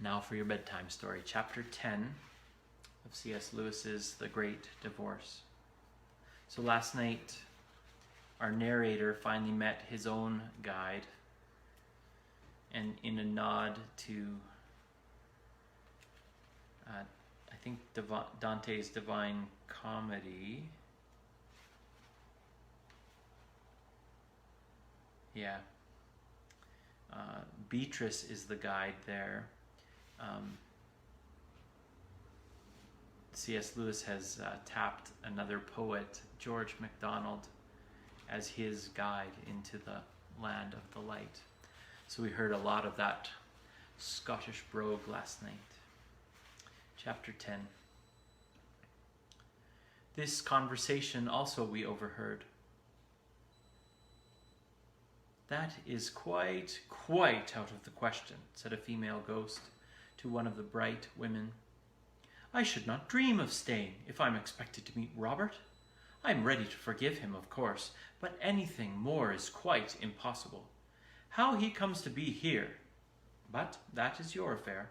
Now for your bedtime story, chapter 10 of C.S. Lewis's The Great Divorce. So last night, our narrator finally met his own guide, and in a nod to, I think, Dante's Divine Comedy, Beatrice is the guide there. C.S. Lewis has tapped another poet, George MacDonald, as his guide into the land of the light. So we heard a lot of that Scottish brogue last night. Chapter 10. This conversation also we overheard. That is quite out of the question, said a female ghost to one of the bright women. I should not dream of staying if I'm expected to meet Robert. I'm ready to forgive him, of course, but anything more is quite impossible. How he comes to be here, but that is your affair.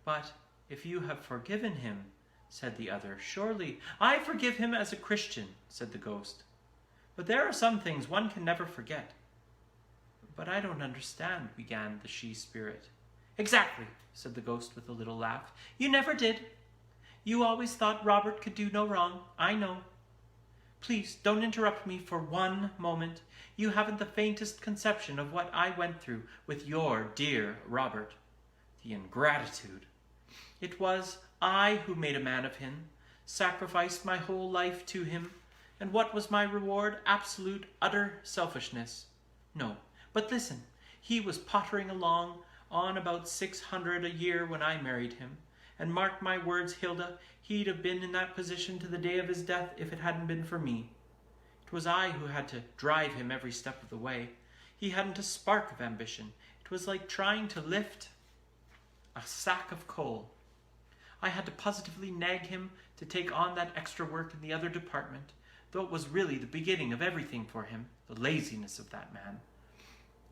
But if you have forgiven him, said the other, surely I forgive him as a Christian, said the ghost. But there are some things one can never forget. But I don't understand, began the she-spirit. Exactly, said the ghost with a little laugh. You never did. You always thought Robert could do no wrong, I know. Please, don't interrupt me for one moment. You haven't the faintest conception of what I went through with your dear Robert. The ingratitude. It was I who made a man of him, sacrificed my whole life to him, and what was my reward? Absolute, utter selfishness. No, but listen, he was pottering along on about 600 a year when I married him, and mark my words, Hilda, he'd have been in that position to the day of his death if it hadn't been for me. It was I who had to drive him every step of the way. He hadn't a spark of ambition. It was like trying to lift a sack of coal. I had to positively nag him to take on that extra work in the other department, though it was really the beginning of everything for him, the laziness of that man.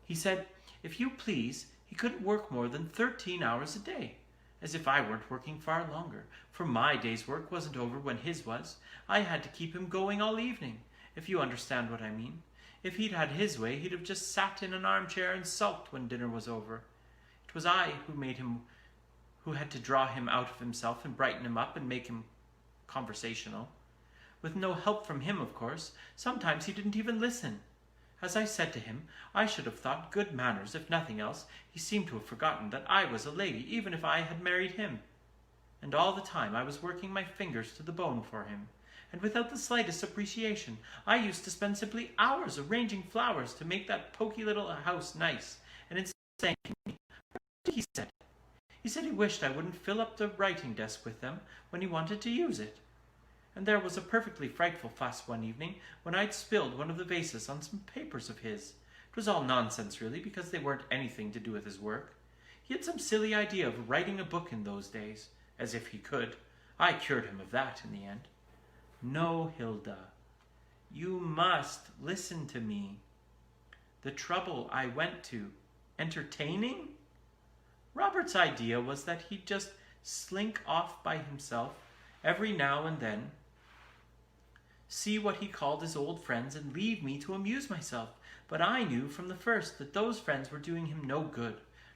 He said, if you please, he couldn't work more than 13 hours a day, as if I weren't working far longer, for my day's work wasn't over when his was. I had to keep him going all evening, if you understand what I mean. If he'd had his way, he'd have just sat in an armchair and sulked when dinner was over. It was I who had to draw him out of himself and brighten him up and make him conversational. With no help from him, of course. Sometimes he didn't even listen. As I said to him, I should have thought good manners, if nothing else. He seemed to have forgotten that I was a lady, even if I had married him. And all the time I was working my fingers to the bone for him, and without the slightest appreciation. I used to spend simply hours arranging flowers to make that poky little house nice, and instead of saying to me, what did he say? He said he wished I wouldn't fill up the writing desk with them when he wanted to use it. And there was a perfectly frightful fuss one evening when I'd spilled one of the vases on some papers of his. It was all nonsense, really, because they weren't anything to do with his work. He had some silly idea of writing a book in those days, as if he could. I cured him of that in the end. No, Hilda, you must listen to me. The trouble I went to, entertaining? Robert's idea was that he'd just slink off by himself every now and then, see what he called his old friends, and leave me to amuse myself. But I knew from the first that those friends were doing him no good.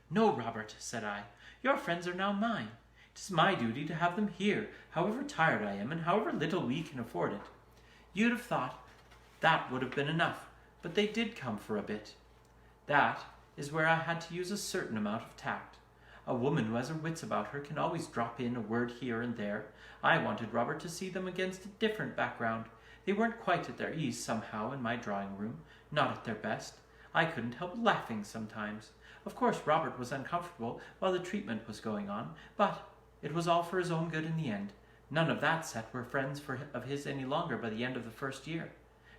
No, Robert, said I, your friends are now mine. It is my duty to have them here, however tired I am and however little we can afford it. You'd have thought that would have been enough, but they did come for a bit. That is where I had to use a certain amount of tact. A woman who has her wits about her can always drop in a word here and there. I wanted Robert to see them against a different background. They weren't quite at their ease somehow in my drawing room, not at their best. I couldn't help laughing sometimes. Of course, Robert was uncomfortable while the treatment was going on, but it was all for his own good in the end. None of that set were friends of his any longer by the end of the first year.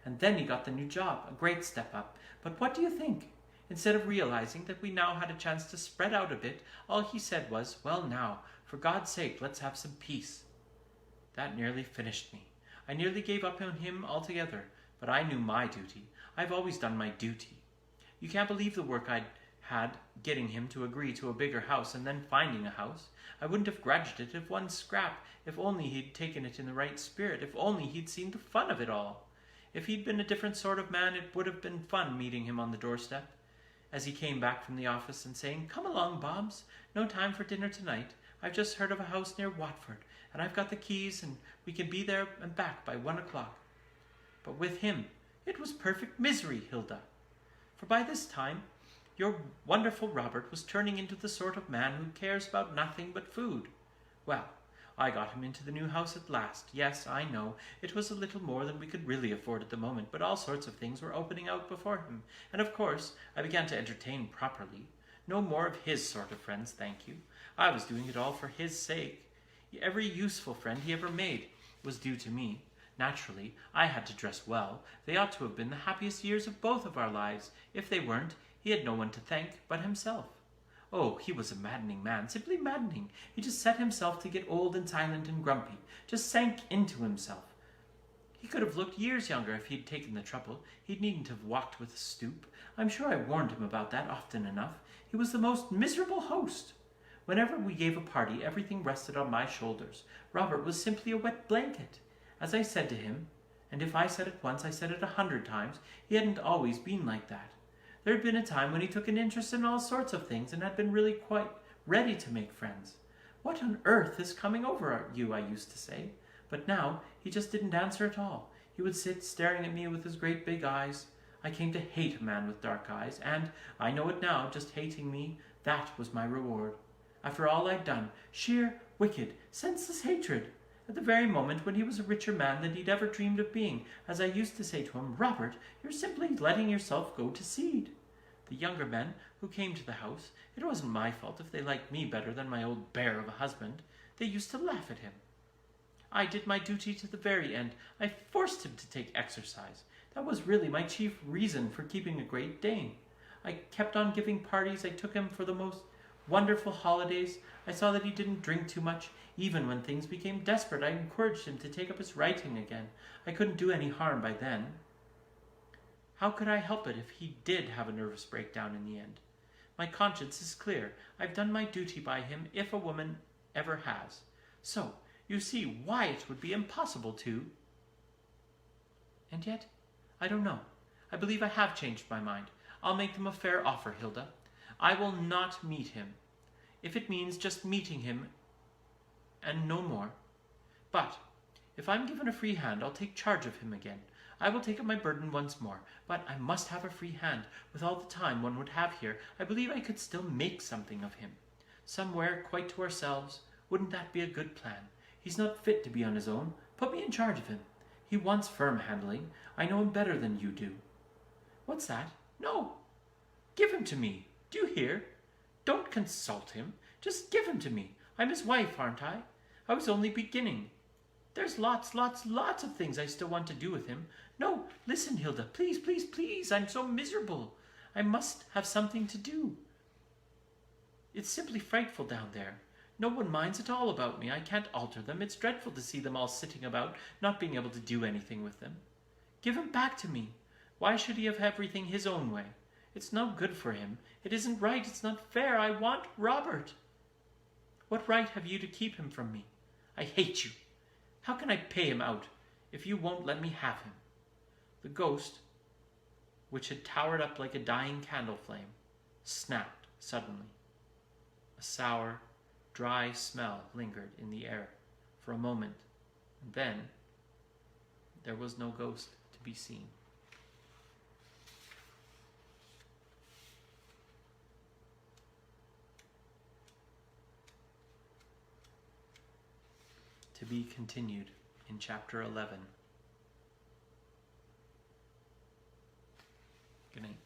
And then he got the new job, a great step up. But what do you think? Instead of realizing that we now had a chance to spread out a bit, all he said was, well now, for God's sake, let's have some peace. That nearly finished me. I nearly gave up on him altogether, but I knew my duty. I've always done my duty. You can't believe the work I'd had getting him to agree to a bigger house and then finding a house. I wouldn't have grudged it if one scrap, if only he'd taken it in the right spirit, if only he'd seen the fun of it all. If he'd been a different sort of man, it would have been fun meeting him on the doorstep as he came back from the office and saying, "Come along, Bobs. No time for dinner tonight. I've just heard of a house near Watford, and I've got the keys, and we can be there and back by 1 o'clock. But with him, it was perfect misery, Hilda. For by this time, your wonderful Robert was turning into the sort of man who cares about nothing but food. Well, I got him into the new house at last. Yes, I know, it was a little more than we could really afford at the moment, but all sorts of things were opening out before him, and of course I began to entertain properly. No more of his sort of friends, thank you. I was doing it all for his sake. Every useful friend he ever made was due to me. Naturally, I had to dress well. They ought to have been the happiest years of both of our lives. If they weren't, he had no one to thank but himself. Oh, he was a maddening man, simply maddening. He just set himself to get old and silent and grumpy, just sank into himself. He could have looked years younger if he'd taken the trouble. He needn't have walked with a stoop. I'm sure I warned him about that often enough. He was the most miserable host. Whenever we gave a party, everything rested on my shoulders. Robert was simply a wet blanket. As I said to him, and if I said it once, I said it 100 times, he hadn't always been like that. There had been a time when he took an interest in all sorts of things and had been really quite ready to make friends. "What on earth is coming over you?" I used to say. But now he just didn't answer at all. He would sit staring at me with his great big eyes. I came to hate a man with dark eyes, and, I know it now, just hating me, that was my reward. After all I'd done, sheer, wicked, senseless hatred. At the very moment when he was a richer man than he'd ever dreamed of being, as I used to say to him, "Robert, you're simply letting yourself go to seed." The younger men who came to the house, it wasn't my fault if they liked me better than my old bear of a husband. They used to laugh at him. I did my duty to the very end. I forced him to take exercise. That was really my chief reason for keeping a Great Dane. I kept on giving parties. I took him for the most wonderful holidays. I saw that he didn't drink too much. Even when things became desperate, I encouraged him to take up his writing again. I couldn't do any harm by then. How could I help it if he did have a nervous breakdown in the end? My conscience is clear. I've done my duty by him, if a woman ever has. So, you see why it would be impossible to. And yet, I don't know. I believe I have changed my mind. I'll make them a fair offer, Hilda. I will not meet him, if it means just meeting him and no more. But if I'm given a free hand, I'll take charge of him again. I will take up my burden once more, but I must have a free hand. With all the time one would have here, I believe I could still make something of him. Somewhere quite to ourselves. Wouldn't that be a good plan? He's not fit to be on his own. Put me in charge of him. He wants firm handling. I know him better than you do. What's that? No. Give him to me. Do you hear? Don't consult him. Just give him to me. I'm his wife, aren't I? I was only beginning. There's lots of things I still want to do with him. No, listen, Hilda. Please, please, please. I'm so miserable. I must have something to do. It's simply frightful down there. No one minds at all about me. I can't alter them. It's dreadful to see them all sitting about, not being able to do anything with them. Give him back to me. Why should he have everything his own way? It's no good for him. It isn't right. It's not fair. I want Robert. What right have you to keep him from me? I hate you. How can I pay him out if you won't let me have him? The ghost, which had towered up like a dying candle flame, snapped suddenly. A sour, dry smell lingered in the air for a moment, and then there was no ghost to be seen. To be continued in Chapter 11. Good night.